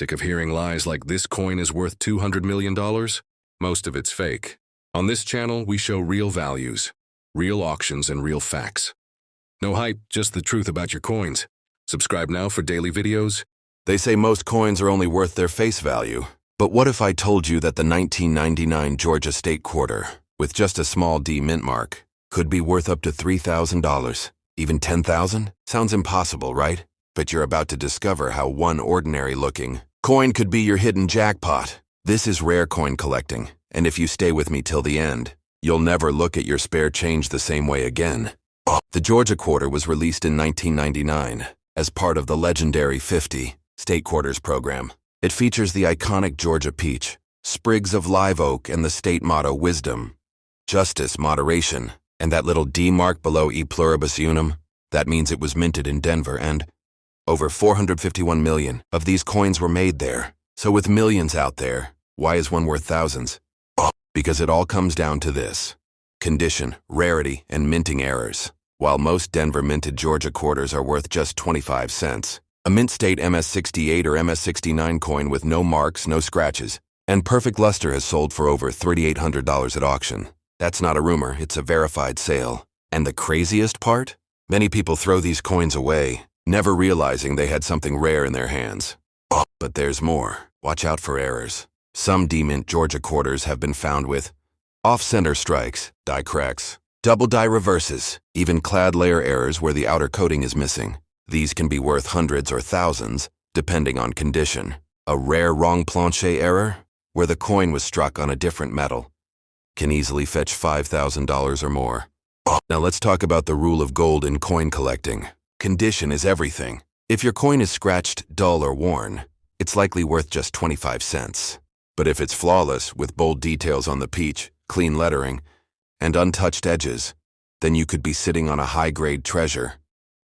Sick of hearing lies like this coin is worth $200 million? Most of it's fake. On this channel, we show real values, real auctions, and real facts. No hype, just the truth about your coins. Subscribe now for daily videos. They say most coins are only worth their face value. But what if I told you that the 1999 Georgia State Quarter, with just a small D mint mark, could be worth up to $3,000? Even $10,000? Sounds impossible, right? But you're about to discover how one ordinary-looking coin could be your hidden jackpot. This is rare coin collecting, and if you stay with me till the end, you'll never look at your spare change the same way again. The Georgia Quarter was released in 1999 as part of the legendary 50 State Quarters program. It features the iconic Georgia peach, sprigs of live oak, and the state motto wisdom, justice, moderation, and that little D mark below E pluribus unum. That means it was minted in Denver, and over 451 million of these coins were made there. So with millions out there, why is one worth thousands? Because it all comes down to this: condition, rarity, and minting errors. While most Denver minted Georgia quarters are worth just 25 cents, a mint state MS-68 or MS-69 coin with no marks, no scratches, and perfect luster has sold for over $3,800 at auction. That's not a rumor, it's a verified sale. And the craziest part? Many people throw these coins away, never realizing they had something rare in their hands. But there's more. Watch out for errors. Some D-mint Georgia quarters have been found with off-center strikes, die cracks, double die reverses, even clad layer errors where the outer coating is missing. These can be worth hundreds or thousands, depending on condition. A rare wrong plancher error, where the coin was struck on a different metal, can easily fetch $5,000 or more. Now let's talk about the rule of gold in coin collecting. Condition is everything. If your coin is scratched, dull, or worn, it's likely worth just 25 cents. But if it's flawless, with bold details on the peach, clean lettering, and untouched edges, then you could be sitting on a high-grade treasure.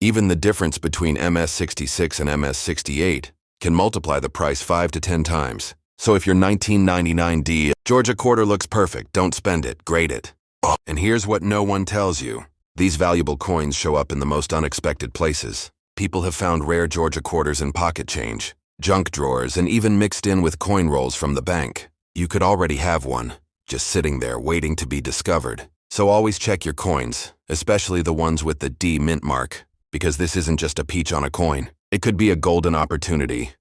Even the difference between MS-66 and MS-68 can multiply the price 5 to 10 times. So if your 1999 D Georgia quarter looks perfect, don't spend it, grade it. And here's what no one tells you. These valuable coins show up in the most unexpected places. People have found rare Georgia quarters in pocket change, junk drawers, and even mixed in with coin rolls from the bank. You could already have one, just sitting there waiting to be discovered. So always check your coins, especially the ones with the D mint mark, because this isn't just a peach on a coin. It could be a golden opportunity.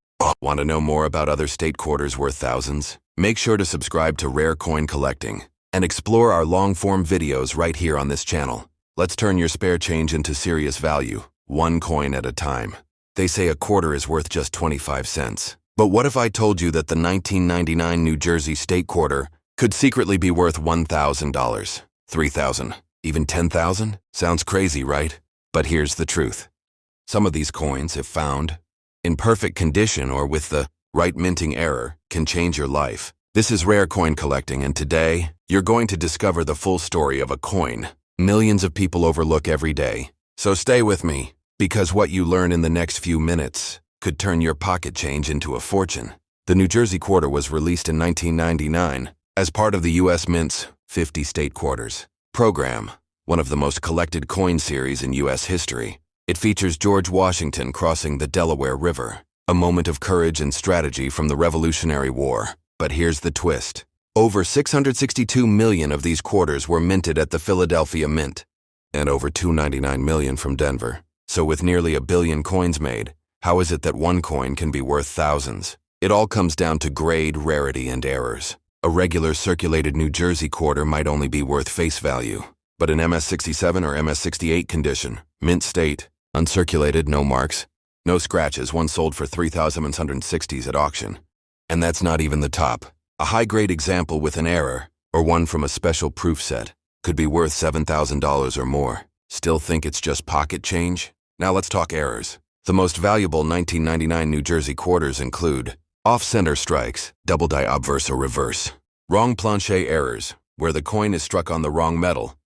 Want to know more about other state quarters worth thousands? Make sure to subscribe to Rare Coin Collecting and explore our long-form videos right here on this channel. Let's turn your spare change into serious value, one coin at a time. They say a quarter is worth just 25 cents. But what if I told you that the 1999 New Jersey State Quarter could secretly be worth $1,000, $3,000, even $10,000? Sounds crazy, right? But here's the truth. Some of these coins, if found in perfect condition or with the right minting error, can change your life. This is Rare Coin Collecting, and today, you're going to discover the full story of a coin millions of people overlook every day. So stay with me, because what you learn in the next few minutes could turn your pocket change into a fortune. The New Jersey Quarter was released in 1999 as part of the U.S. Mint's 50 State Quarters program, one of the most collected coin series in U.S. history. It features George Washington crossing the Delaware River, a moment of courage and strategy from the Revolutionary War. But here's the twist. Over 662 million of these quarters were minted at the Philadelphia Mint, and over 299 million from Denver. So with nearly 1 billion coins made, how is it that one coin can be worth thousands? It all comes down to grade, rarity, and errors. A regular circulated New Jersey quarter might only be worth face value, but an MS-67 or MS-68 condition, mint state, uncirculated, no marks, no scratches, one sold for $3,760 at auction. And that's not even the top. A high-grade example with an error, or one from a special proof set, could be worth $7,000 or more. Still think it's just pocket change? Now let's talk errors. The most valuable 1999 New Jersey quarters include off-center strikes, double die obverse or reverse, wrong plancher errors, where the coin is struck on the wrong metal.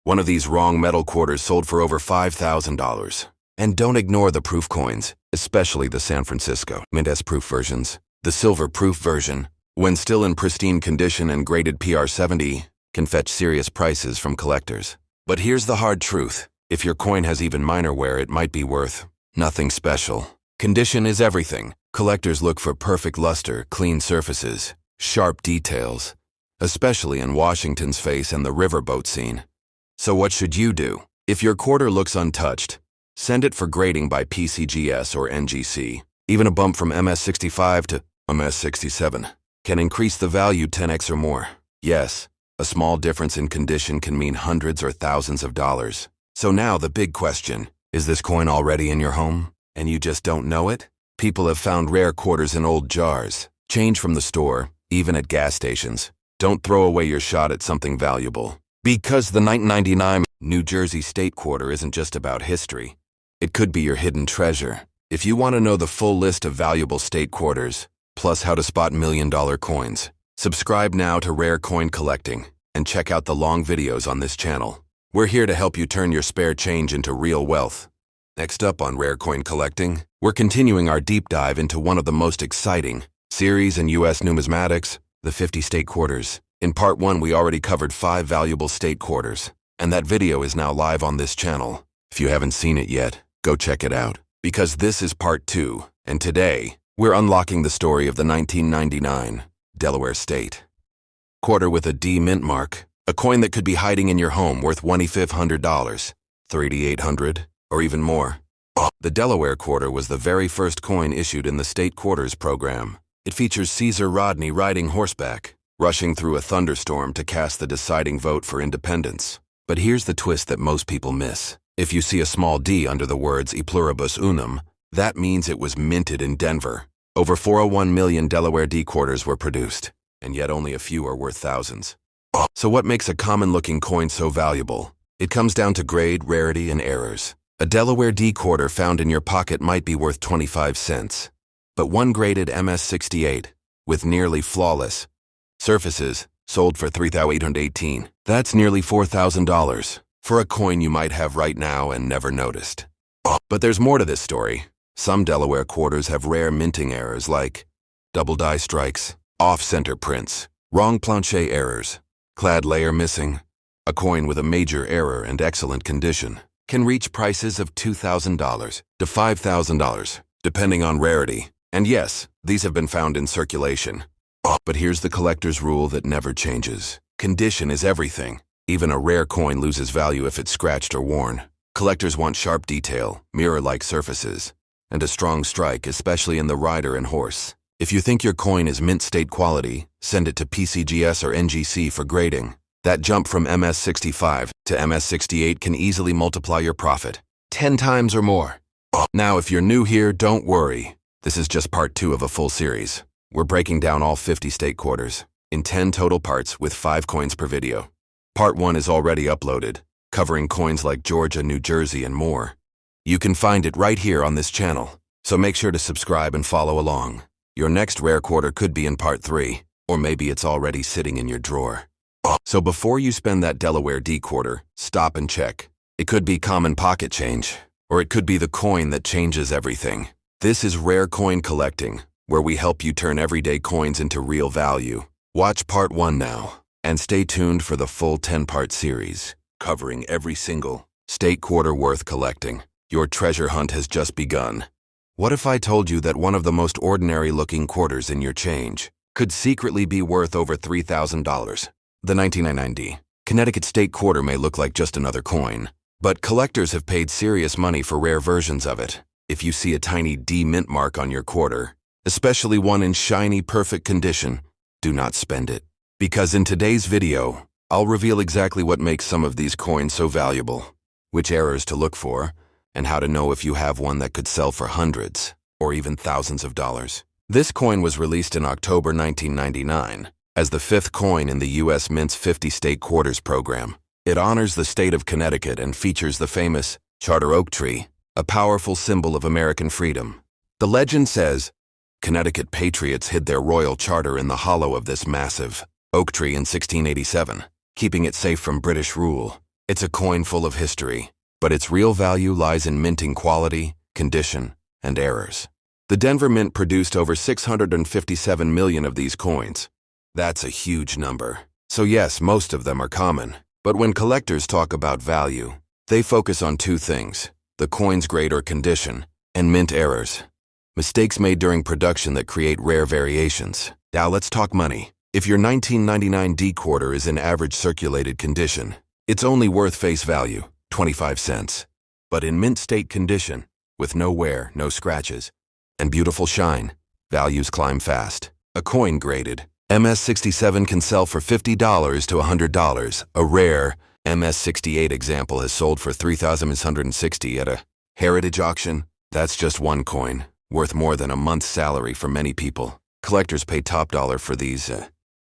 One of these wrong metal quarters sold for over $5,000. And don't ignore the proof coins, especially the San Francisco Mint S proof versions. The silver proof version, when still in pristine condition and graded PR70, can fetch serious prices from collectors. But here's the hard truth. If your coin has even minor wear, it might be worth nothing special. Condition is everything. Collectors look for perfect luster, clean surfaces, sharp details, especially in Washington's face and the riverboat scene. So what should you do? If your quarter looks untouched, send it for grading by PCGS or NGC. Even a bump from MS65 to MS67 can increase the value 10x or more. Yes, a small difference in condition can mean hundreds or thousands of dollars. So now the big question, is this coin already in your home and you just don't know it? People have found rare quarters in old jars, change from the store, even at gas stations. Don't throw away your shot at something valuable. Because the 1999 New Jersey State Quarter isn't just about history. It could be your hidden treasure. If you want to know the full list of valuable state quarters, plus how to spot million-dollar coins, subscribe now to Rare Coin Collecting and check out the long videos on this channel. We're here to help you turn your spare change into real wealth. Next up on Rare Coin Collecting, we're continuing our deep dive into one of the most exciting series in U.S. numismatics, the 50 state quarters. In part 1, we already covered 5 valuable state quarters, and that video is now live on this channel. If you haven't seen it yet, go check it out, because this is part 2, and today, we're unlocking the story of the 1999 Delaware State Quarter with a D mint mark, a coin that could be hiding in your home worth $2,500, $3,800, or even more. The Delaware Quarter was the very first coin issued in the State Quarters program. It features Caesar Rodney riding horseback, rushing through a thunderstorm to cast the deciding vote for independence. But here's the twist that most people miss. If you see a small D under the words E pluribus unum, that means it was minted in Denver. Over 401 million Delaware D quarters were produced, and yet only a few are worth thousands. So what makes a common-looking coin so valuable? It comes down to grade, rarity, and errors. A Delaware D quarter found in your pocket might be worth 25 cents, but one graded MS68, with nearly flawless surfaces, sold for $3,818. That's nearly $4,000 for a coin you might have right now and never noticed. But there's more to this story. Some Delaware quarters have rare minting errors like double die strikes, off-center prints, wrong planche errors, clad layer missing. A coin with a major error and excellent condition can reach prices of $2,000 to $5,000, depending on rarity. And yes, these have been found in circulation. But here's the collector's rule that never changes. Condition is everything. Even a rare coin loses value if it's scratched or worn. Collectors want sharp detail, mirror-like surfaces, and a strong strike, especially in the rider and horse. If you think your coin is mint state quality, send it to PCGS or NGC for grading. That jump from MS65 to MS68 can easily multiply your profit 10 times or more. Now, if you're new here, don't worry. This is just part 2 of a full series. We're breaking down all 50 state quarters in 10 total parts with 5 coins per video. Part 1 is already uploaded, covering coins like Georgia, New Jersey, and more. You can find it right here on this channel, so make sure to subscribe and follow along. Your next rare quarter could be in part 3, or maybe it's already sitting in your drawer. So before you spend that Delaware D quarter, stop and check. It could be common pocket change, or it could be the coin that changes everything. This is Rare Coin Collecting, where we help you turn everyday coins into real value. Watch part 1 now, and stay tuned for the full 10-part series, covering every single state quarter worth collecting. Your treasure hunt has just begun. What if I told you that one of the most ordinary-looking quarters in your change could secretly be worth over $3,000? The 1990 Connecticut State Quarter may look like just another coin, but collectors have paid serious money for rare versions of it. If you see a tiny D mint mark on your quarter, especially one in shiny, perfect condition, do not spend it. Because in today's video, I'll reveal exactly what makes some of these coins so valuable, which errors to look for, and how to know if you have one that could sell for hundreds or even thousands of dollars. This coin was released in October 1999 as the 5th coin in the U.S. Mint's 50 State Quarters program. It honors the state of Connecticut and features the famous charter oak tree, a powerful symbol of American freedom. The legend says, Connecticut patriots hid their royal charter in the hollow of this massive oak tree in 1687, keeping it safe from British rule. It's a coin full of history, but its real value lies in minting quality, condition, and errors. The Denver Mint produced over 657 million of these coins. That's a huge number. So yes, most of them are common. But when collectors talk about value, they focus on 2 things: the coin's grade or condition, and mint errors. Mistakes made during production that create rare variations. Now let's talk money. If your 1999 D quarter is in average circulated condition, it's only worth face value, 25 cents. But in mint state condition, with no wear, no scratches, and beautiful shine, values climb fast. A coin graded MS-67 can sell for $50 to $100. A rare MS-68 example has sold for $3,160 at a heritage auction. That's just one coin, worth more than a month's salary for many people. Collectors pay top dollar for these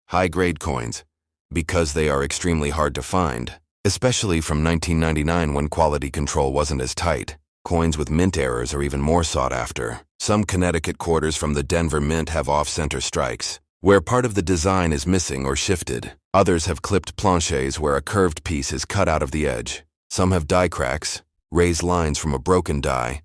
high-grade coins because they are extremely hard to find, especially from 1999 when quality control wasn't as tight. Coins with mint errors are even more sought after. Some Connecticut quarters from the Denver Mint have off-center strikes, where part of the design is missing or shifted. Others have clipped planches where a curved piece is cut out of the edge. Some have die cracks, raised lines from a broken die,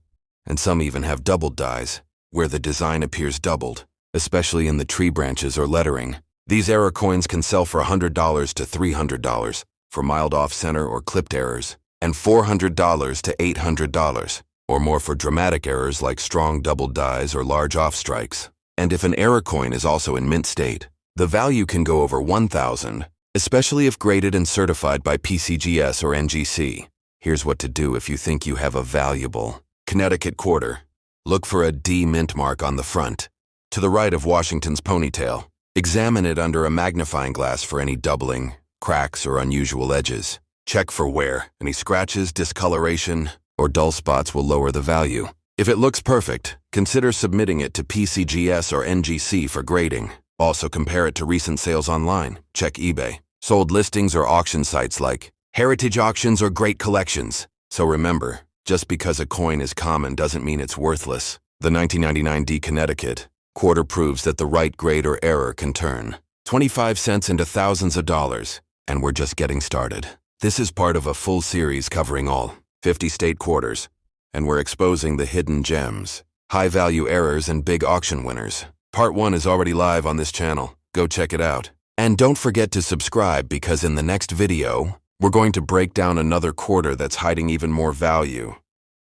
and some even have doubled dies, where the design appears doubled, especially in the tree branches or lettering. These error coins can sell for $100 to $300 for mild off-center or clipped errors, and $400 to $800 or more for dramatic errors like strong doubled dies or large off-strikes. And if an error coin is also in mint state, the value can go over $1,000, especially if graded and certified by PCGS or NGC. Here's what to do if you think you have a valuable Connecticut quarter. Look for a D mint mark on the front, to the right of Washington's ponytail. Examine it under a magnifying glass for any doubling, cracks, or unusual edges. Check for wear. Any scratches, discoloration, or dull spots will lower the value. If it looks perfect, consider submitting it to PCGS or NGC for grading. Also compare it to recent sales online. Check eBay, sold listings, or auction sites like Heritage Auctions or Great Collections. So remember, just because a coin is common doesn't mean it's worthless. The 1999 D Connecticut quarter proves that the right grade or error can turn 25 cents into thousands of dollars, and we're just getting started. This is part of a full series covering all 50 state quarters, and we're exposing the hidden gems, high-value errors, and big auction winners. Part 1 is already live on this channel. Go check it out. And don't forget to subscribe, because in the next video, we're going to break down another quarter that's hiding even more value.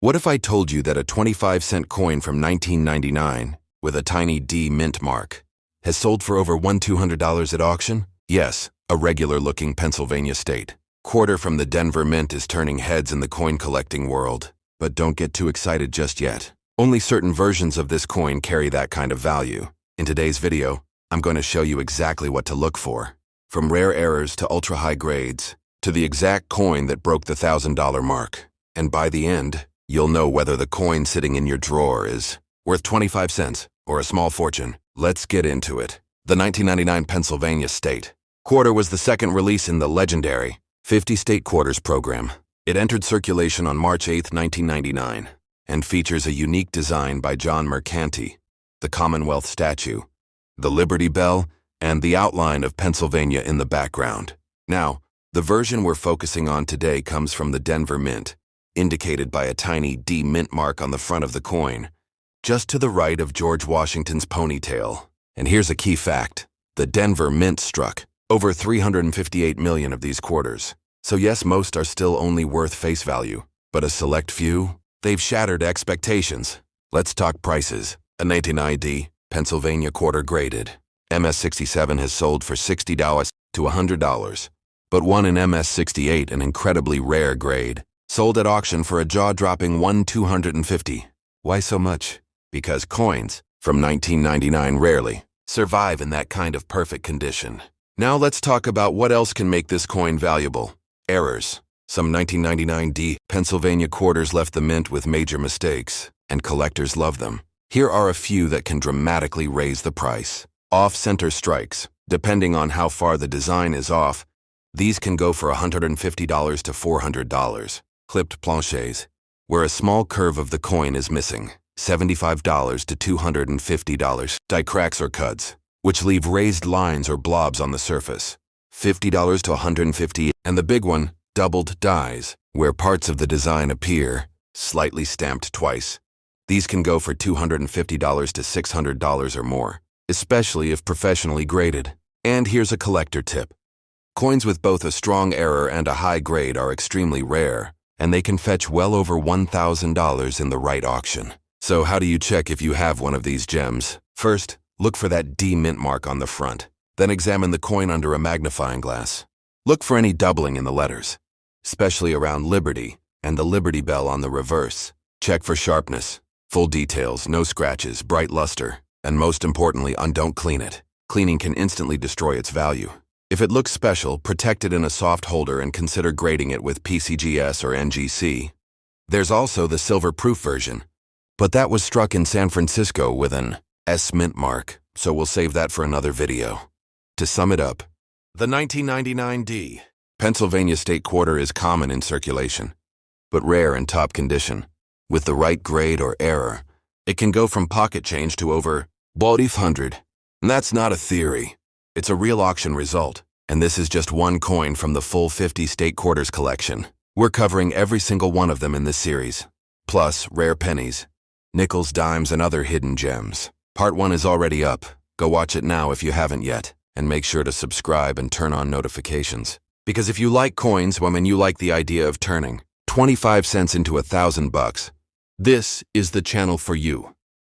What if I told you that a 25-cent coin from 1999 with a tiny D mint mark has sold for over $1,200 at auction? Yes, a regular-looking Pennsylvania state quarter from the Denver Mint is turning heads in the coin collecting world. But don't get too excited just yet. Only certain versions of this coin carry that kind of value. In today's video, I'm going to show you exactly what to look for. From rare errors to ultra-high grades, to the exact coin that broke the $1,000 mark. And by the end, you'll know whether the coin sitting in your drawer is worth 25 cents or a small fortune. Let's get into it. The 1999 Pennsylvania State quarter was the second release in the legendary 50 State Quarters program. It entered circulation on March 8, 1999, and features a unique design by John Mercanti, the Commonwealth statue, the Liberty Bell, and the outline of Pennsylvania in the background. Now, the version we're focusing on today comes from the Denver Mint, indicated by a tiny D mint mark on the front of the coin, just to the right of George Washington's ponytail. And here's a key fact. The Denver Mint struck over 358 million of these quarters. So yes, most are still only worth face value, but a select few, they've shattered expectations. Let's talk prices. A 1990 Pennsylvania quarter graded MS-67 has sold for $60 to $100, but one in MS-68, an incredibly rare grade, sold at auction for a jaw-dropping $1,250. Why so much? Because coins from 1999 rarely survive in that kind of perfect condition. Now let's talk about what else can make this coin valuable. Errors. Some 1999 D Pennsylvania quarters left the mint with major mistakes, and collectors love them. Here are a few that can dramatically raise the price. Off-center strikes. Depending on how far the design is off, these can go for $150 to $400. Clipped planches, where a small curve of the coin is missing, $75 to $250. Die cracks or cuts, which leave raised lines or blobs on the surface, $50 to $150. And the big one, doubled dies, where parts of the design appear slightly stamped twice. These can go for $250 to $600 or more, especially if professionally graded. And here's a collector tip. Coins with both a strong error and a high grade are extremely rare, and they can fetch well over $1,000 in the right auction. So how do you check if you have one of these gems? First, look for that D mint mark on the front. Then examine the coin under a magnifying glass. Look for any doubling in the letters, especially around Liberty and the Liberty Bell on the reverse. Check for sharpness, full details, no scratches, bright luster, and most importantly, don't clean it. Cleaning can instantly destroy its value. If it looks special, protect it in a soft holder and consider grading it with PCGS or NGC. There's also the silver-proof version, but that was struck in San Francisco with an S mint mark, so we'll save that for another video. To sum it up, the 1999 D Pennsylvania State Quarter is common in circulation, but rare in top condition. With the right grade or error, it can go from pocket change to over 500. And that's not a theory. It's a real auction result, and this is just one coin from the full 50 State Quarters collection. We're covering every single one of them in this series, plus rare pennies, nickels, dimes, and other hidden gems. Part 1 is already up. Go watch it now if you haven't yet, and make sure to subscribe and turn on notifications. Because if you like coins, and you like the idea of turning 25 cents into $1,000, this is the channel for you.